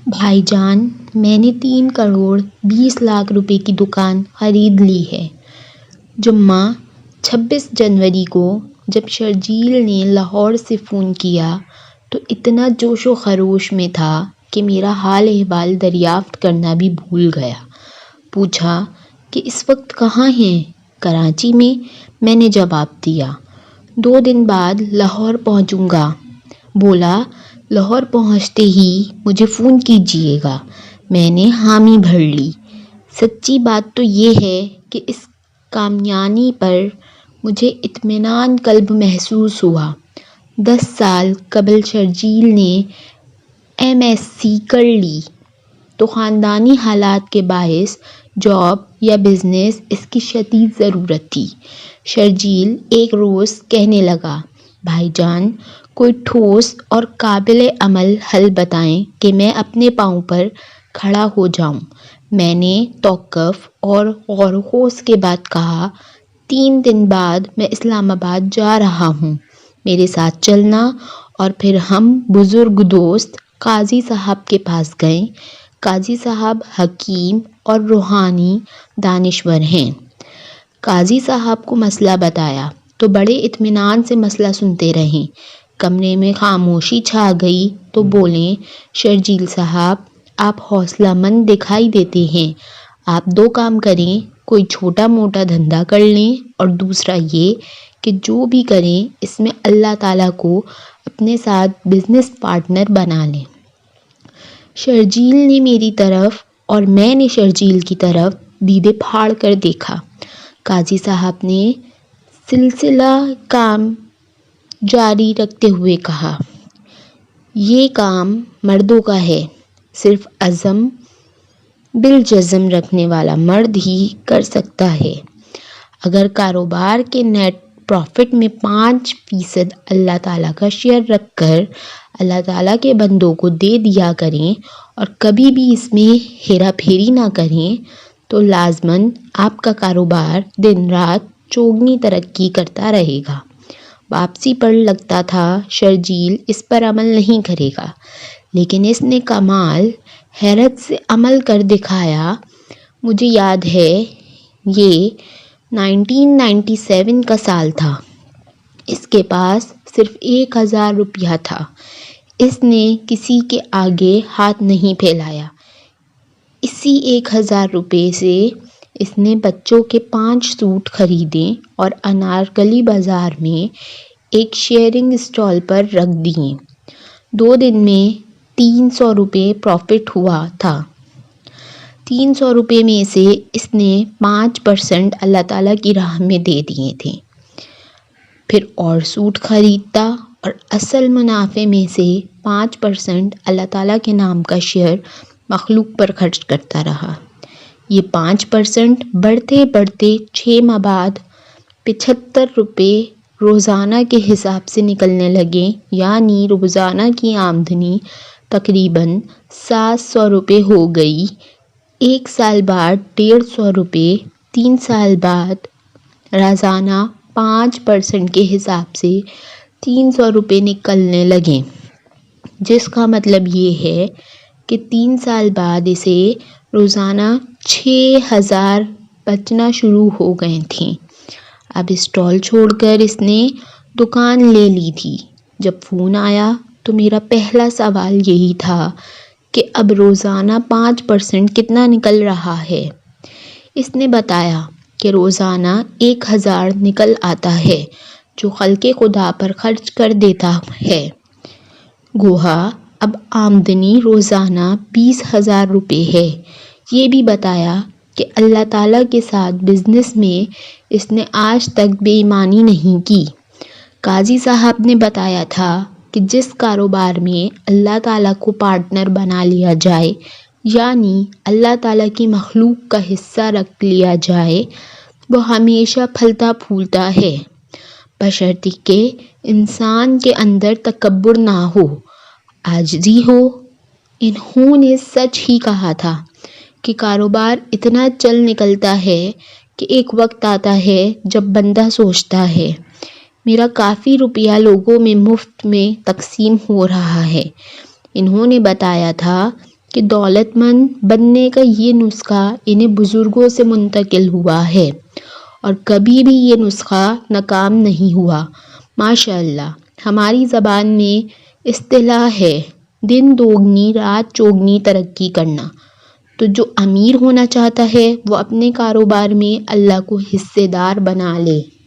بھائی جان، میں نے 3 کروڑ 20 لاکھ روپے کی دکان خرید لی ہے۔ جمعہ 26 جنوری کو جب شرجیل نے لاہور سے فون کیا تو اتنا جوش و خروش میں تھا کہ میرا حال احوال دریافت کرنا بھی بھول گیا۔ پوچھا کہ اس وقت کہاں ہیں؟ کراچی میں، میں نے جواب دیا۔ 2 دن بعد لاہور پہنچوں گا۔ بولا لاہور پہنچتے ہی مجھے فون کیجیے گا۔ میں نے حامی بھر لی۔ سچی بات تو یہ ہے کہ اس کامیابی پر مجھے اطمینان قلب محسوس ہوا۔ 10 سال قبل شرجیل نے MSc کر لی تو خاندانی حالات کے باعث جاب یا بزنس اس کی شدید ضرورت تھی۔ شرجیل ایک روز کہنے لگا، بھائی جان، کوئی ٹھوس اور قابل عمل حل بتائیں کہ میں اپنے پاؤں پر کھڑا ہو جاؤں۔ میں نے توقف اور غور و خوض کے بعد کہا، 3 دن بعد میں اسلام آباد جا رہا ہوں، میرے ساتھ چلنا۔ اور پھر ہم بزرگ دوست قاضی صاحب کے پاس گئے۔ قاضی صاحب حکیم اور روحانی دانشور ہیں۔ قاضی صاحب کو مسئلہ بتایا تو بڑے اطمینان سے مسئلہ سنتے رہے۔ کمرے میں خاموشی چھا گئی تو بولے، شرجیل صاحب، آپ حوصلہ مند دکھائی دیتے ہیں۔ آپ 2 کام کریں، کوئی چھوٹا موٹا دھندا کر لیں اور دوسرا یہ کہ جو بھی کریں اس میں اللہ تعالیٰ کو اپنے ساتھ بزنس پارٹنر بنا لیں۔ شرجیل نے میری طرف اور میں نے شرجیل کی طرف دیدے پھاڑ کر دیکھا۔ قاضی صاحب نے سلسلہ کام جاری رکھتے ہوئے کہا، یہ کام مردوں کا ہے، صرف عزم بالجزم رکھنے والا مرد ہی کر سکتا ہے۔ اگر کاروبار کے نیٹ پروفٹ میں 5% اللہ تعالیٰ کا شیئر رکھ کر اللہ تعالیٰ کے بندوں کو دے دیا کریں اور کبھی بھی اس میں ہیرا پھیری نہ کریں تو لازماً آپ کا کاروبار دن رات چوگنی ترقی کرتا رہے گا۔ واپسی پر لگتا تھا شرجیل اس پر عمل نہیں کرے گا، لیکن اس نے کمال حیرت سے عمل کر دکھایا۔ مجھے یاد ہے یہ 1997 کا سال تھا۔ اس کے پاس صرف 1000 روپیہ تھا۔ اس نے کسی کے آگے ہاتھ نہیں پھیلایا۔ اسی 1000 روپے سے اس نے بچوں کے 5 سوٹ خریدے اور انارکلی بازار میں ایک شیئرنگ اسٹال پر رکھ دیے۔ 2 دن میں 300 روپے پروفٹ ہوا تھا۔ 300 روپے میں سے اس نے 5% اللہ تعالیٰ کی راہ میں دے دیے تھے۔ پھر اور سوٹ خریدتا اور اصل منافع میں سے 5% اللہ تعالیٰ کے نام کا شیئر مخلوق پر خرچ کرتا رہا۔ یہ 5% بڑھتے بڑھتے 6 ماہ بعد 75 روپے روزانہ کے حساب سے نکلنے لگے، یعنی روزانہ کی آمدنی تقریباً 700 روپے ہو گئی۔ 1 سال بعد 150 روپے، 3 سال بعد روزانہ 5% کے حساب سے 300 روپے نکلنے لگے، جس کا مطلب یہ ہے کہ 3 سال بعد اسے روزانہ 6000 بچنا شروع ہو گئے تھے۔ اب اسٹال چھوڑ کر اس نے دکان لے لی تھی۔ جب فون آیا تو میرا پہلا سوال یہی تھا کہ اب روزانہ 5% کتنا نکل رہا ہے؟ اس نے بتایا کہ روزانہ 1000 نکل آتا ہے جو خلق خدا پر خرچ کر دیتا ہے۔ گویا اب آمدنی روزانہ 20,000 روپے ہے۔ یہ بھی بتایا کہ اللہ تعالیٰ کے ساتھ بزنس میں اس نے آج تک بے ایمانی نہیں کی۔ قاضی صاحب نے بتایا تھا کہ جس کاروبار میں اللہ تعالیٰ کو پارٹنر بنا لیا جائے، یعنی اللہ تعالیٰ کی مخلوق کا حصہ رکھ لیا جائے، وہ ہمیشہ پھلتا پھولتا ہے، بشرطیکہ کہ انسان کے اندر تکبر نہ ہو، عاجزی ہو۔ انہوں نے سچ ہی کہا تھا کہ کاروبار اتنا چل نکلتا ہے کہ ایک وقت آتا ہے جب بندہ سوچتا ہے میرا کافی روپیہ لوگوں میں مفت میں تقسیم ہو رہا ہے۔ انہوں نے بتایا تھا کہ دولت مند بننے کا یہ نسخہ انہیں بزرگوں سے منتقل ہوا ہے اور کبھی بھی یہ نسخہ ناکام نہیں ہوا۔ ماشاء اللہ، ہماری زبان میں اصطلاح ہے دن دوگنی رات چوگنی ترقی کرنا۔ تو جو امیر ہونا چاہتا ہے وہ اپنے کاروبار میں اللہ کو حصے دار بنا لے۔